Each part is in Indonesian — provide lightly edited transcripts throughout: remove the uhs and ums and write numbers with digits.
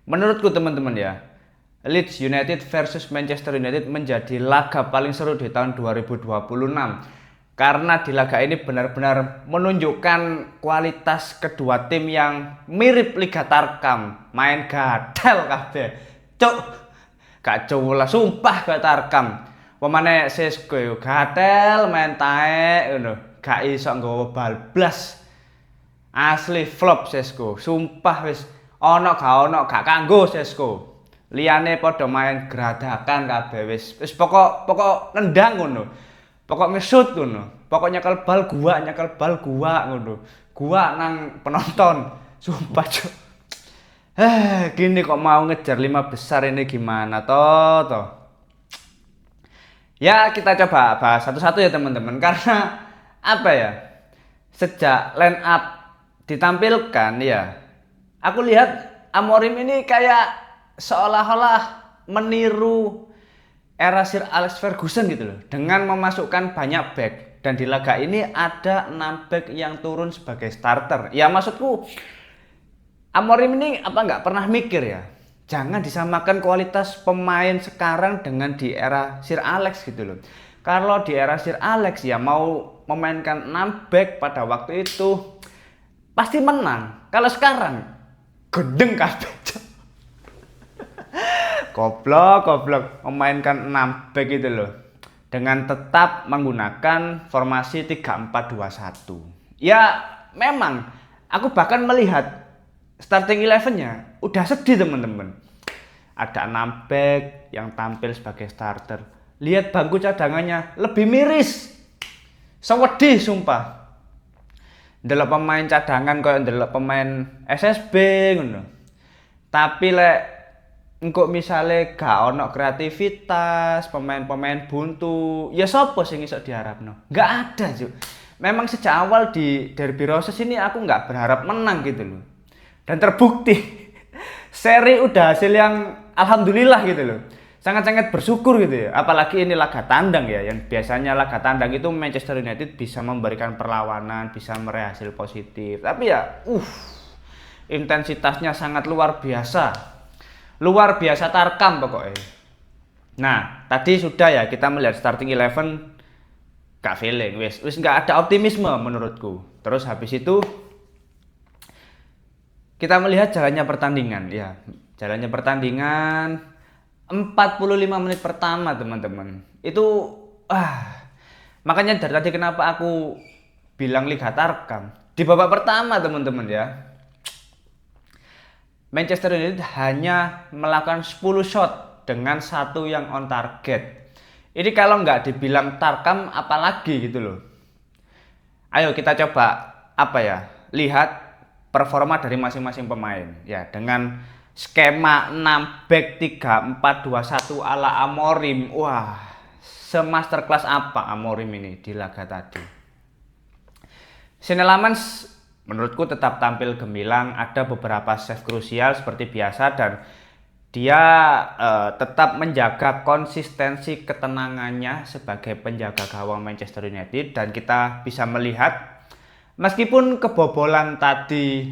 Menurutku teman-teman ya, Leeds United versus Manchester United menjadi laga paling seru di tahun 2026. Karena di laga ini benar-benar menunjukkan kualitas kedua tim yang mirip Liga Tarkam, main gadel kabeh. Cuk, gak lah sumpah gak Tarkam. Pemane Sesko yo gadel main taek ngono, gak iso nggawa bal blas. Asli flop Sesko, sumpah wis gak kanggo Sesko. Liyane padha main geradakan kabeh wis pokok nendang ngono. Pokok mesut ngono. Pokok nyekel bal gua ngono. Gua nang penonton. Sumpah cuk. Gini kok mau ngejar 5 besar ini gimana toh. Ya kita coba bahas satu-satu ya teman-teman karena apa ya? Sejak line up ditampilkan ya, aku lihat Amorim ini kayak seolah-olah meniru era Sir Alex Ferguson gitu loh, dengan memasukkan banyak back, dan di laga ini ada 6 back yang turun sebagai starter. Ya maksudku Amorim ini apa nggak pernah mikir ya, jangan disamakan kualitas pemain sekarang dengan di era Sir Alex gitu loh. Kalau di era Sir Alex ya mau memainkan 6 back pada waktu itu pasti menang. Kalau sekarang gendeng kabeh. Goblok memainkan 6 back gitu loh. Dengan tetap menggunakan formasi 3-4-2-1. Ya memang aku bahkan melihat starting 11-nya udah sedih teman-teman. Ada 6 back yang tampil sebagai starter. Lihat bangku cadangannya lebih miris. Sewedih sumpah. Ndelok pemain cadangan koyo ndelok pemain SSB ngono. Tapi lek engko misale gak ono kreativitas, pemain-pemain buntu, ya sapa sing iso diharapno? Gak ada, Cuk. Memang sejak awal di Derby Roses ini aku nggak berharap menang gitu loh. Dan terbukti seri udah hasil yang alhamdulillah gitu loh. Sangat-sangat bersyukur gitu ya. Apalagi ini laga tandang ya, yang biasanya laga tandang itu Manchester United bisa memberikan perlawanan, bisa meraih hasil positif. Tapi ya, intensitasnya sangat luar biasa. Luar biasa Tarkam pokoknya. Nah, tadi sudah ya kita melihat starting 11 gak feeling, wis gak ada optimisme menurutku. Terus habis itu kita melihat jalannya pertandingan ya. Jalannya pertandingan 45 menit pertama teman-teman itu makanya dari tadi kenapa aku bilang Liga Tarkam di babak pertama teman-teman ya. Manchester United hanya melakukan 10 shot dengan 1 yang on target. Ini kalau nggak dibilang Tarkam apalagi gitu loh. Ayo kita coba lihat performa dari masing-masing pemain ya, dengan skema 6 back 3-4-2-1 ala Amorim. Wah, semasterclass apa Amorim ini di laga tadi. Sinelamans menurutku tetap tampil gemilang, ada beberapa save krusial seperti biasa, dan dia tetap menjaga konsistensi ketenangannya sebagai penjaga gawang Manchester United. Dan kita bisa melihat meskipun kebobolan tadi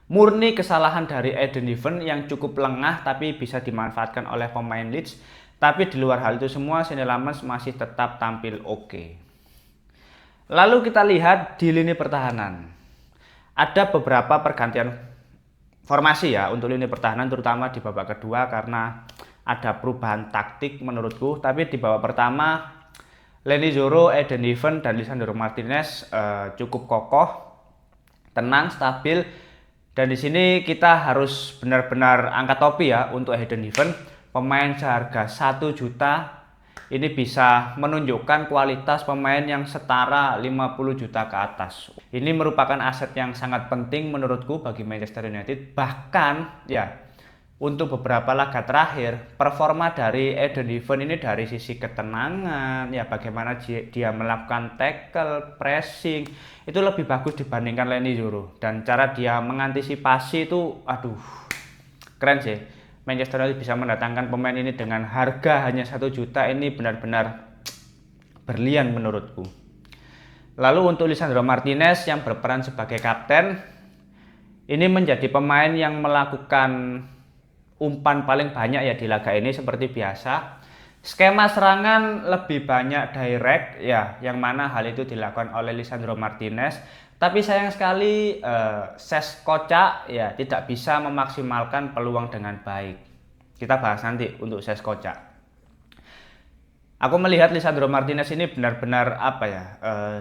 murni kesalahan dari Eden Heaven yang cukup lengah tapi bisa dimanfaatkan oleh pemain Leeds. Tapi di luar hal itu semua, Sinelamans masih tetap tampil oke. Lalu kita lihat di lini pertahanan. Ada beberapa pergantian formasi ya untuk lini pertahanan, terutama di babak kedua karena ada perubahan taktik menurutku. Tapi di babak pertama, Leny Yoro, Eden Heaven, dan Lisandro Martinez cukup kokoh, tenang, stabil. Dan di sini kita harus benar-benar angkat topi ya untuk Eden Heaven, pemain seharga 1 juta. Ini bisa menunjukkan kualitas pemain yang setara 50 juta ke atas. Ini merupakan aset yang sangat penting menurutku bagi Manchester United. Bahkan ya untuk beberapa laga terakhir, performa dari Eden Heaven ini dari sisi ketenangan, ya bagaimana dia melakukan tackle, pressing, itu lebih bagus dibandingkan Leny Yoro. Dan cara dia mengantisipasi itu, keren sih. Manchester United bisa mendatangkan pemain ini dengan harga hanya 1 juta, ini benar-benar berlian menurutku. Lalu untuk Lisandro Martinez yang berperan sebagai kapten, Ini menjadi pemain yang melakukan umpan paling banyak ya di laga ini seperti biasa. Skema serangan lebih banyak direct ya, yang mana hal itu dilakukan oleh Lisandro Martinez. Tapi sayang sekali Cesc Kocak ya tidak bisa memaksimalkan peluang dengan baik. Kita bahas nanti untuk Cesc Kocak. Aku melihat Lisandro Martinez ini benar-benar apa ya,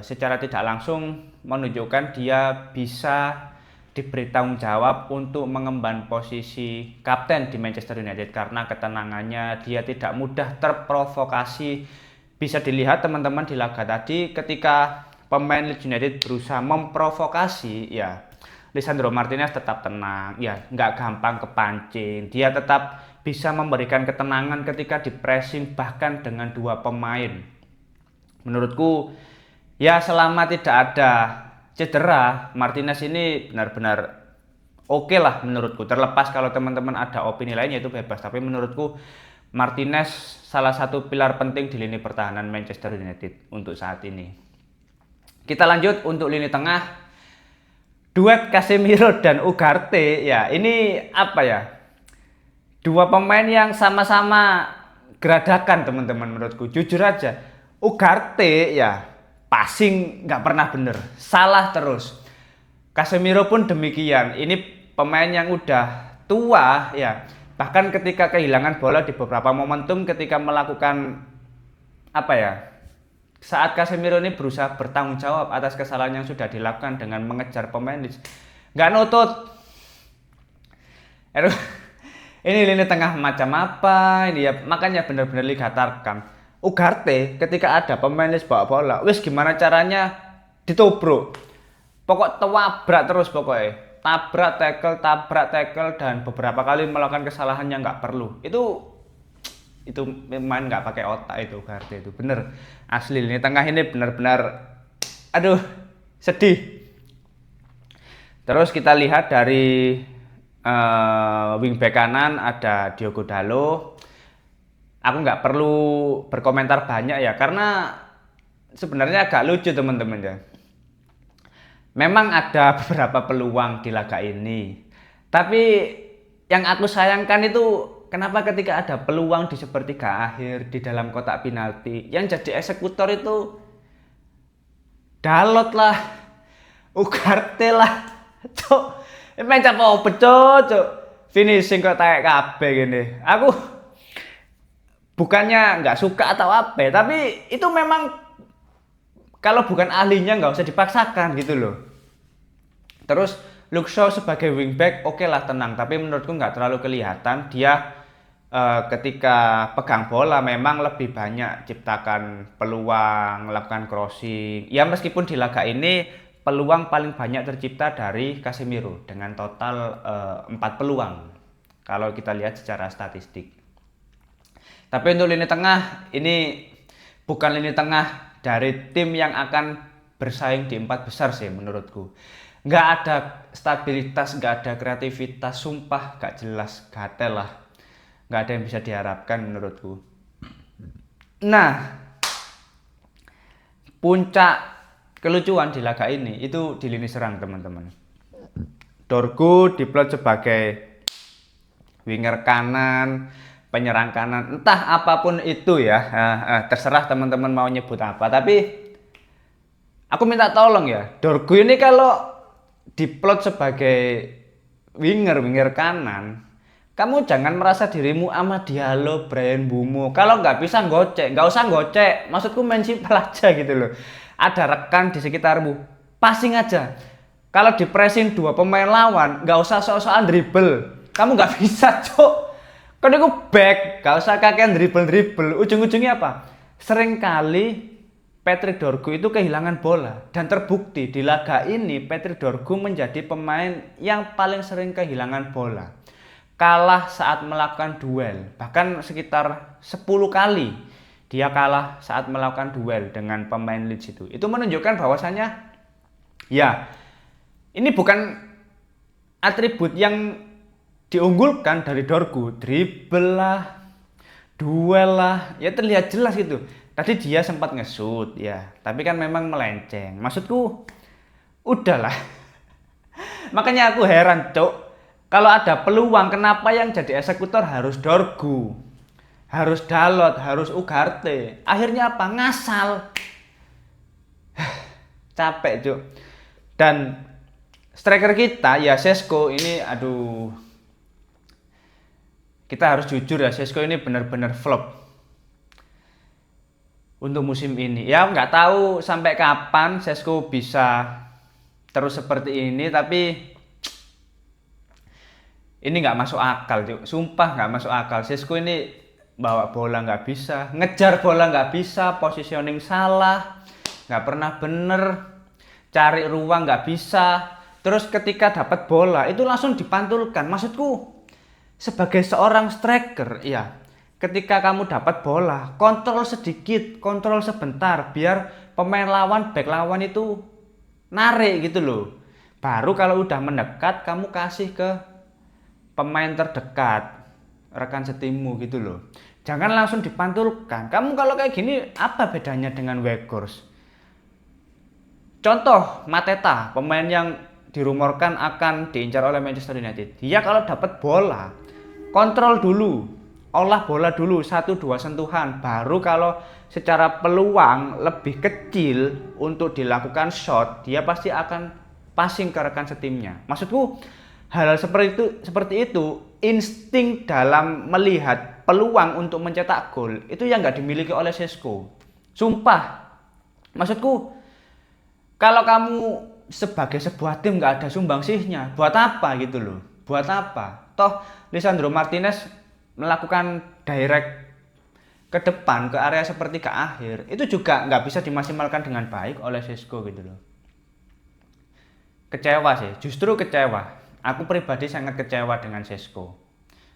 secara tidak langsung menunjukkan dia bisa diberi tanggung jawab untuk mengemban posisi kapten di Manchester United karena ketenangannya, dia tidak mudah terprovokasi. Bisa dilihat teman-teman di laga tadi ketika pemain Leeds United berusaha memprovokasi ya, Lisandro Martinez tetap tenang ya, nggak gampang kepancing, dia tetap bisa memberikan ketenangan ketika di pressing bahkan dengan dua pemain. Menurutku ya selama tidak ada cedera, Martinez ini benar-benar oke lah menurutku. Terlepas kalau teman-teman ada opini lainnya itu bebas, tapi menurutku Martinez salah satu pilar penting di lini pertahanan Manchester United untuk saat ini. Kita lanjut untuk lini tengah. Duet Casemiro dan Ugarte ya, ini apa ya? Dua pemain yang sama-sama geradakan teman-teman menurutku. Jujur aja, Ugarte ya passing nggak pernah bener, salah terus. Casemiro pun demikian. Ini pemain yang udah tua ya. Bahkan ketika kehilangan bola di beberapa momentum ketika melakukan apa ya? Saat Casemiro ini berusaha bertanggung jawab atas kesalahan yang sudah dilakukan dengan mengejar pemain Leeds, nggak nutut. Ini lini tengah macam apa ini ya? Makanya benar-benar Liga Tarkam. Ugarte ketika ada pemain Leeds bawa bola, wis gimana caranya ditobrok. Pokok tabrak terus pokoknya. Tabrak tackle dan beberapa kali melakukan kesalahan yang nggak perlu. Itu main nggak pakai otak itu Ugarte itu. Bener. Asli lini tengah ini benar-benar aduh, sedih. Terus kita lihat dari wingback kanan ada Diogo Dalot. Aku nggak perlu berkomentar banyak ya, karena sebenarnya agak lucu teman-teman ya. Memang ada beberapa peluang di laga ini, tapi yang aku sayangkan itu kenapa ketika ada peluang di sepertiga akhir di dalam kotak penalti, yang jadi eksekutor itu Dalot lah, Ugarte lah, cok, main apa cok, finishing kok kayak kabeh gini. Aku bukannya nggak suka atau apa, tapi itu memang kalau bukan ahlinya nggak usah dipaksakan gitu loh. Terus Luke Shaw sebagai wingback oke lah tenang, tapi menurutku nggak terlalu kelihatan dia ketika pegang bola memang lebih banyak ciptakan peluang, melakukan crossing. Ya meskipun di laga ini peluang paling banyak tercipta dari Casemiro dengan total 4 peluang kalau kita lihat secara statistik. Tapi untuk lini tengah, ini bukan lini tengah dari tim yang akan bersaing di 4 besar sih menurutku. Nggak ada stabilitas, nggak ada kreativitas, sumpah nggak jelas, gatel lah. Nggak ada yang bisa diharapkan menurutku. Nah, puncak kelucuan di laga ini itu di lini serang teman-teman. Dorgu diplot sebagai winger kanan, penyerang kanan, entah apapun itu ya, terserah teman-teman mau nyebut apa. Tapi aku minta tolong ya, Dorgu ini kalau diplot sebagai winger kanan, kamu jangan merasa dirimu Amad Diallo, Bryan Mbeumo. Kalau nggak bisa gocek, nggak usah gocek. Maksudku main simpel aja gitu loh. Ada rekan di sekitarmu, passing aja. Kalau di pressing dua pemain lawan, nggak usah sok-sokan dribble. Kamu nggak bisa, cok. Kan itu back, gak usah kakean dribble. Ujung-ujungnya apa? Seringkali Patrick Dorgu itu kehilangan bola. Dan terbukti di laga ini Patrick Dorgu menjadi pemain yang paling sering kehilangan bola. Kalah saat melakukan duel. Bahkan sekitar 10 kali dia kalah saat melakukan duel dengan pemain Leeds itu. Itu menunjukkan bahwasannya ya ini bukan atribut yang diunggulkan dari Dorgu, dribble lah, duel lah, ya terlihat jelas gitu. Tadi dia sempat nge-shoot ya, tapi kan memang melenceng. Maksudku, udahlah, Makanya aku heran, Cok. Kalau ada peluang, kenapa yang jadi eksekutor harus Dorgu? Harus Dalot, harus Ugarte. Akhirnya apa? Ngasal. Capek, Cok. Dan striker kita ya Sesko ini aduh. Kita harus jujur ya, Sesko ini benar-benar flop untuk musim ini. Ya nggak tahu sampai kapan Sesko bisa terus seperti ini, tapi ini nggak masuk akal, Cuk. Sumpah nggak masuk akal. Sesko ini bawa bola nggak bisa, ngejar bola nggak bisa, positioning salah, nggak pernah bener, cari ruang nggak bisa. Terus ketika dapat bola itu langsung dipantulkan. Maksudku sebagai seorang striker, ya, ketika kamu dapat bola, kontrol sedikit, kontrol sebentar, biar pemain lawan, back lawan itu narik gitu loh. Baru kalau udah mendekat, kamu kasih ke pemain terdekat, rekan setimmu gitu loh. Jangan langsung dipantulkan. Kamu kalau kayak gini, apa bedanya dengan Weghorst? Contoh, Mateta, pemain yang dirumorkan akan diincar oleh Manchester United. Dia kalau dapat bola, kontrol dulu, olah bola dulu, 1-2 sentuhan. Baru kalau secara peluang lebih kecil untuk dilakukan shot, dia pasti akan passing ke rekan setimnya. Maksudku, hal seperti itu, insting dalam melihat peluang untuk mencetak gol itu yang nggak dimiliki oleh Sesko. Sumpah, maksudku, kalau kamu sebagai sebuah tim nggak ada sumbangsihnya, buat apa gitu loh? Buat apa? Toh Lisandro Martinez melakukan direct ke depan ke area sepertiga akhir, itu juga nggak bisa dimaksimalkan dengan baik oleh Sesko gitu loh. Kecewa sih, justru kecewa. Aku pribadi sangat kecewa dengan Sesko.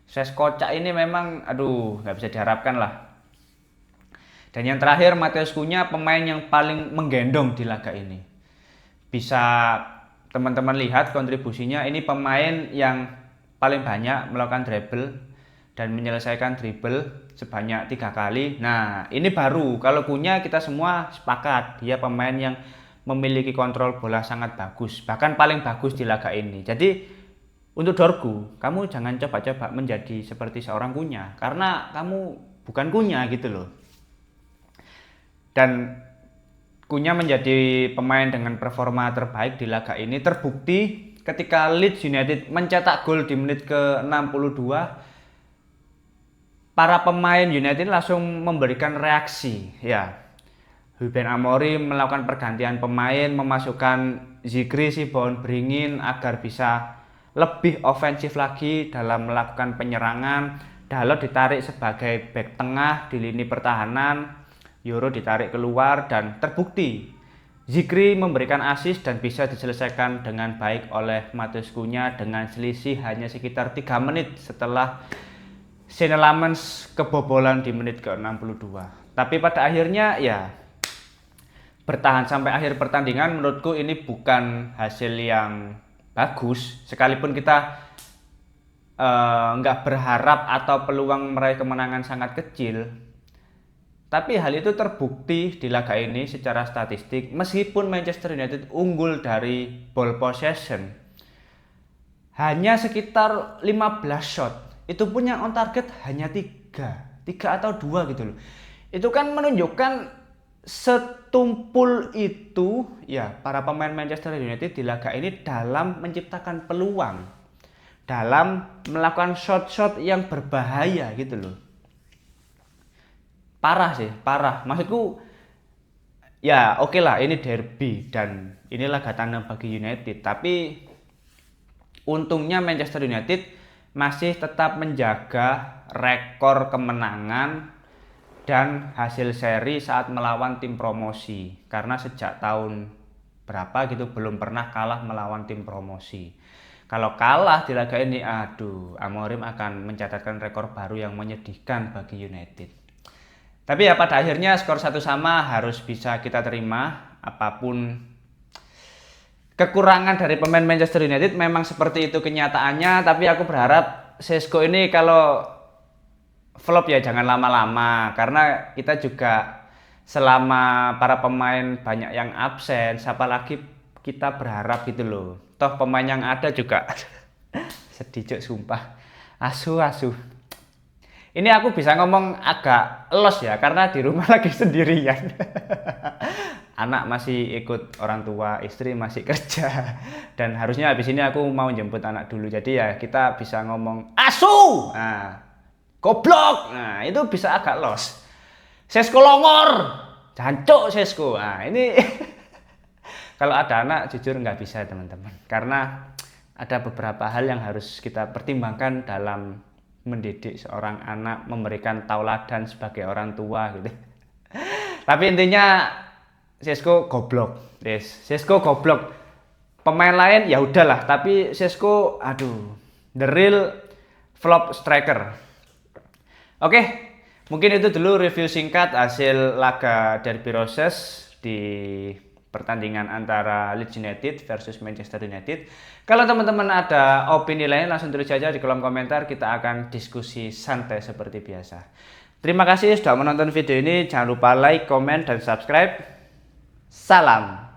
Sesko Cak ini memang, aduh, nggak bisa diharapkan lah. Dan yang terakhir, Matheus Cunha, pemain yang paling menggendong di laga ini. Bisa teman-teman lihat kontribusinya, ini pemain yang paling banyak melakukan dribble dan menyelesaikan dribble sebanyak 3 kali. Nah, ini baru. Kalau Cunha kita semua sepakat, dia pemain yang memiliki kontrol bola sangat bagus, bahkan paling bagus di laga ini. Jadi untuk Dorgu, kamu jangan coba-coba menjadi seperti seorang Cunha, karena kamu bukan Cunha gitu loh. Dan Cunha menjadi pemain dengan performa terbaik di laga ini, terbukti ketika Leeds United mencetak gol di menit ke-62. Para pemain United langsung memberikan reaksi, ya. Ruben Amorim melakukan pergantian pemain, memasukkan Zigri Sibon Beringin agar bisa lebih ofensif lagi dalam melakukan penyerangan. Dalot ditarik sebagai bek tengah di lini pertahanan, Euro ditarik keluar, dan terbukti Zigri memberikan assist dan bisa diselesaikan dengan baik oleh Matheus Cunha dengan selisih hanya sekitar 3 menit setelah Seine Lammens kebobolan di menit ke-62. Tapi pada akhirnya ya bertahan sampai akhir pertandingan, menurutku ini bukan hasil yang bagus. Sekalipun kita nggak berharap atau peluang meraih kemenangan sangat kecil, tapi hal itu terbukti di laga ini secara statistik. Meskipun Manchester United unggul dari ball possession hanya sekitar 15 shot, itu pun yang on target hanya 3 atau 2 gitu loh. Itu kan menunjukkan setumpul itu ya para pemain Manchester United di laga ini dalam menciptakan peluang, dalam melakukan shot-shot yang berbahaya gitu loh. Parah sih, parah. Maksudku ya oke lah, ini derby dan ini laga tandang bagi United, tapi untungnya Manchester United masih tetap menjaga rekor kemenangan dan hasil seri saat melawan tim promosi, karena sejak tahun berapa gitu belum pernah kalah melawan tim promosi. Kalau kalah di laga ini, aduh, Amorim akan mencatatkan rekor baru yang menyedihkan bagi United. Tapi ya pada akhirnya skor 1-1 harus bisa kita terima. Apapun kekurangan dari pemain Manchester United, memang seperti itu kenyataannya. Tapi aku berharap Sesko ini kalau flop ya jangan lama-lama, karena kita juga selama para pemain banyak yang absen, siapa lagi kita berharap gitu loh. Toh pemain yang ada juga sedih cuk, sumpah. Asu. Ini aku bisa ngomong agak los ya karena di rumah lagi sendirian. Anak masih ikut orang tua, istri masih kerja. Dan harusnya habis ini aku mau jemput anak dulu. Jadi ya kita bisa ngomong asu. Nah, goblok. Nah, itu bisa agak los. Sesko longor. Jancuk Sesko. Nah, ini kalau ada anak jujur nggak bisa teman-teman. Karena ada beberapa hal yang harus kita pertimbangkan dalam mendidik seorang anak, memberikan tauladan sebagai orang tua gitu. Tapi intinya Sesko goblok. Yes, Sesko goblok. Pemain lain ya udahlah, tapi Sesko aduh, the real flop striker. Oke, mungkin itu dulu review singkat hasil laga Derby Roses di pertandingan antara Leeds United versus Manchester United. Kalau teman-teman ada opini lain langsung tulis saja di kolom komentar, kita akan diskusi santai seperti biasa. Terima kasih sudah menonton video ini, jangan lupa like, komen, dan subscribe. Salam.